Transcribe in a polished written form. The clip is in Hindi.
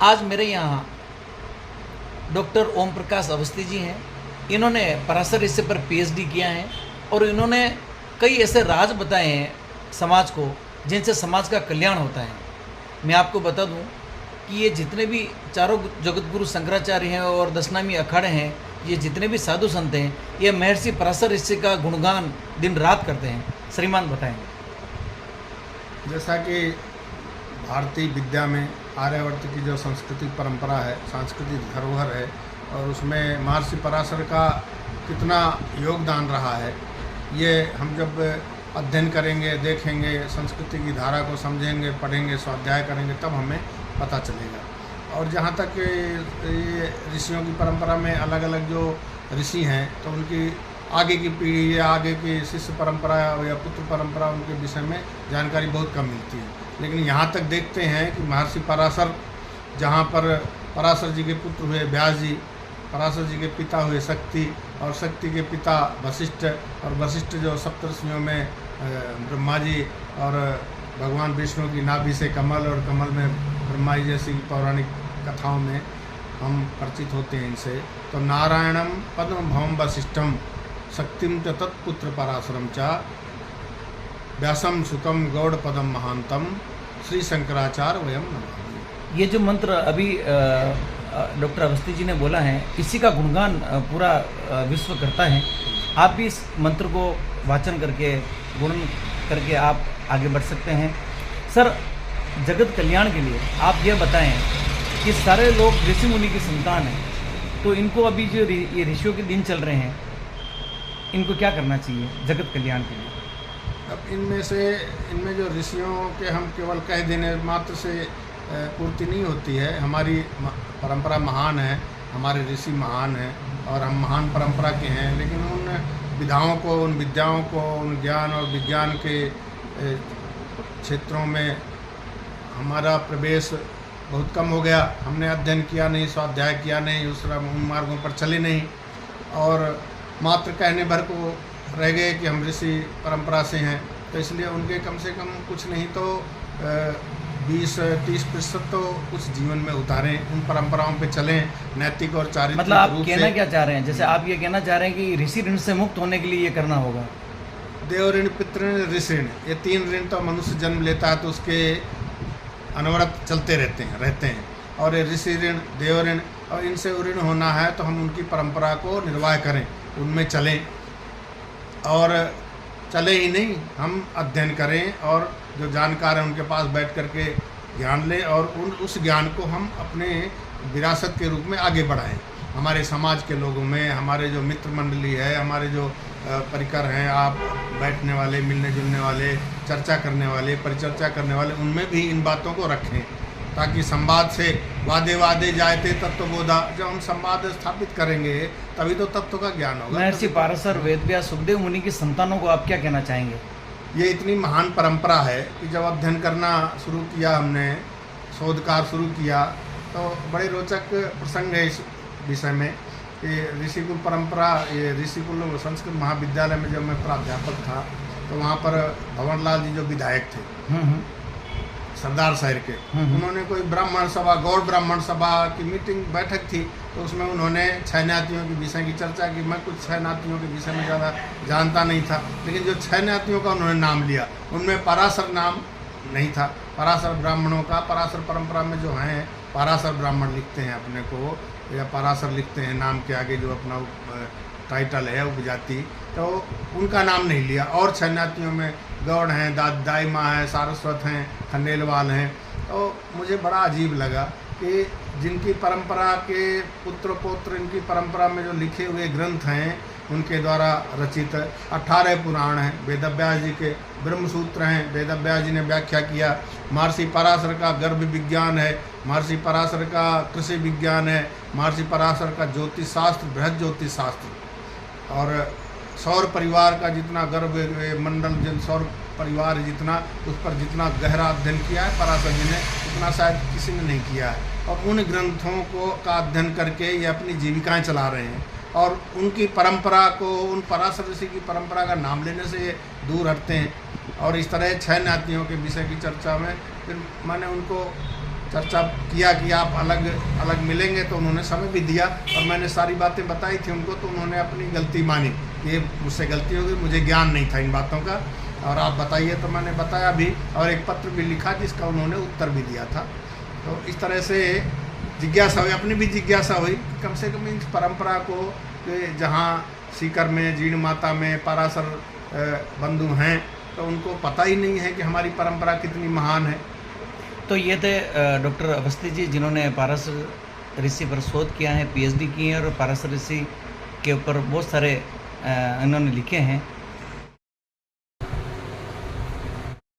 आज मेरे यहाँ डॉक्टर ओम प्रकाश अवस्थी जी हैं। इन्होंने पराशर ऋषि पर पीएचडी किया है और इन्होंने कई ऐसे राज बताए हैं समाज को जिनसे समाज का कल्याण होता है। मैं आपको बता दूं कि ये जितने भी चारों जगत गुरु शंकराचार्य हैं और दशनामी अखाड़े हैं, ये जितने भी साधु संत हैं, ये महर्षि पराशर ऋषि का गुणगान दिन रात करते हैं। श्रीमान बताएंगे। जैसा कि भारतीय विद्या में आर्यावर्त की जो सांस्कृतिक परंपरा है, सांस्कृतिक धरोहर है, और उसमें महर्षि पराशर का कितना योगदान रहा है, ये हम जब अध्ययन करेंगे, देखेंगे, संस्कृति की धारा को समझेंगे, पढ़ेंगे, स्वाध्याय करेंगे, तब हमें पता चलेगा। और जहाँ तक ये ऋषियों की परंपरा में अलग अलग जो ऋषि हैं, तो उनकी आगे की पीढ़ी या आगे की शिष्य परंपरा या पुत्र परंपरा, उनके विषय में जानकारी बहुत कम मिलती है। लेकिन यहाँ तक देखते हैं कि महर्षि पराशर, जहाँ पर पराशर जी के पुत्र हुए व्यास जी, पराशर जी के पिता हुए शक्ति, और शक्ति के पिता वशिष्ठ, और वशिष्ठ जो सप्तर्षियों में ब्रह्मा जी, और भगवान विष्णु की नाभि से कमल, और कमल में ब्रह्मा जी जैसी पौराणिक कथाओं में हम परिचित होते हैं इनसे। तो नारायणम पद्म भवम वशिष्ठम शक्तिम च तत्पुत्र पराशरम च व्यासम सुकम गौड़ पदम महांतम श्री शंकराचार्य वयम नमामि। ये जो मंत्र अभी डॉक्टर अवस्थी जी ने बोला है, इसी का गुणगान पूरा विश्व करता है। आप भी इस मंत्र को वाचन करके, गुणन करके आप आगे बढ़ सकते हैं। सर, जगत कल्याण के लिए आप यह बताएं कि सारे लोग ऋषि मुनि की संतान हैं, तो इनको अभी जो ये ऋषियों के दिन चल रहे हैं, इनको क्या करना चाहिए जगत कल्याण के लिए? अब इनमें जो ऋषियों के हम केवल कह देने मात्र से पूर्ति नहीं होती है। हमारी परंपरा महान है, हमारे ऋषि महान हैं, और हम महान परंपरा के हैं, लेकिन उन विधाओं को, उन विद्याओं को, उन ज्ञान और विज्ञान के क्षेत्रों में हमारा प्रवेश बहुत कम हो गया। हमने अध्ययन किया नहीं, स्वाध्याय किया नहीं, उन मार्गों पर चले नहीं, और मात्र कहने भर को रह गए कि हम ऋषि परंपरा से हैं। तो इसलिए उनके कम से कम कुछ नहीं तो 20-30% तो कुछ जीवन में उतारें, उन परंपराओं पे चलें, नैतिक और चारित्रिक मतलब आप रूप कहना से। क्या चाह रहे हैं? जैसे आप ये कहना चाह रहे हैं कि ऋषि ऋण से मुक्त होने के लिए ये करना होगा। देव ऋण, पितृ ऋण, ऋषि ऋण, ये 3 ऋण तो मनुष्य जन्म लेता है तो उसके अनवरत चलते रहते हैं। और ये ऋषि ऋण, देव ऋण, और इनसे ऋण होना है तो हम उनकी परंपरा को निर्वाह करें, उनमें चलें, और चले ही नहीं, हम अध्ययन करें, और जो जानकार हैं उनके पास बैठ कर के ज्ञान लें, और उस ज्ञान को हम अपने विरासत के रूप में आगे बढ़ाएं। हमारे समाज के लोगों में, हमारे जो मित्र मंडली है, हमारे जो परिकर हैं, आप बैठने वाले, मिलने जुलने वाले, चर्चा करने वाले, परिचर्चा करने वाले, उनमें भी इन बातों को रखें, ताकि संवाद से वादे वादे जायते तत्वबोधा। जब हम संवाद स्थापित करेंगे तभी तो तत्व का ज्ञान होगा। महर्षि पराशर, वेदव्यास, सुखदेव मुनि की संतानों को आप क्या कहना चाहेंगे? ये इतनी महान परंपरा है कि जब अध्ययन करना शुरू किया, हमने शोध कार्य शुरू किया, तो बड़े रोचक प्रसंग है इस विषय में कि ऋषिकुल परंपरा, ये ऋषिकुल संस्कृत महाविद्यालय में जब मैं प्राध्यापक था, तो वहाँ पर भंवरलाल जी जो विधायक थे सरदार शहर के, उन्होंने कोई ब्राह्मण सभा, गौड़ ब्राह्मण सभा की मीटिंग, बैठक थी, तो उसमें उन्होंने छह नातियों के विषय की चर्चा की। मैं कुछ छह नातियों के विषय में ज़्यादा जानता नहीं था, लेकिन जो छह नातियों का उन्होंने नाम लिया, उनमें पराशर नाम नहीं था। पराशर ब्राह्मणों का, पराशर परंपरा में जो हैं, पराशर ब्राह्मण लिखते हैं अपने को, या पराशर लिखते हैं नाम के आगे जो अपना टाइटल है उपजाति, तो उनका नाम नहीं लिया। और छह नातियों में गौड़ हैं, दाई माँ हैं, सारस्वत हैं, खंडेलवाल हैं। तो मुझे बड़ा अजीब लगा कि जिनकी परंपरा के पुत्र पौत्र, इनकी परंपरा में जो लिखे हुए ग्रंथ हैं, उनके द्वारा रचित 18 पुराण हैं, वेदव्यास जी के ब्रह्मसूत्र हैं, वेदव्यास जी ने व्याख्या किया। महर्षि पराशर का गर्भ विज्ञान है, महर्षि पराशर का कृषि विज्ञान है, महर्षि पराशर का ज्योतिष शास्त्र, बृहद ज्योतिष शास्त्र, और सौर परिवार का जितना गर्भ मंडल, जिन सौर परिवार जितना, उस पर जितना गहरा अध्ययन किया है पराशर जी ने, उतना शायद किसी ने नहीं किया है। और उन ग्रंथों को का अध्ययन करके ये अपनी जीविकाएं चला रहे हैं, और उनकी परंपरा को, उन पराशर ऋषि की परंपरा का नाम लेने से ये दूर हटते हैं। और इस तरह छह नातियों के विषय की चर्चा में फिर मैंने उनको चर्चा किया कि आप अलग अलग मिलेंगे, तो उन्होंने समय भी दिया और मैंने सारी बातें बताई थी उनको, तो उन्होंने अपनी गलती मानी, ये मुझसे गलती हो गई, मुझे ज्ञान नहीं था इन बातों का, और आप बताइए। तो मैंने बताया भी और एक पत्र भी लिखा जिसका उन्होंने उत्तर भी दिया था। तो इस तरह से जिज्ञासा हुई, अपनी भी जिज्ञासा हुई, कम से कम इस परंपरा को कि जहाँ सीकर में जीण माता में पराशर बंधु हैं, तो उनको पता ही नहीं है कि हमारी परंपरा कितनी महान है। तो ये थे डॉक्टर अवस्थी जी, जिन्होंने पाराशर ऋषि पर शोध किया है, पीएचडी की है और पाराशर ऋषि के ऊपर बहुत सारे इन्होंने लिखे हैं।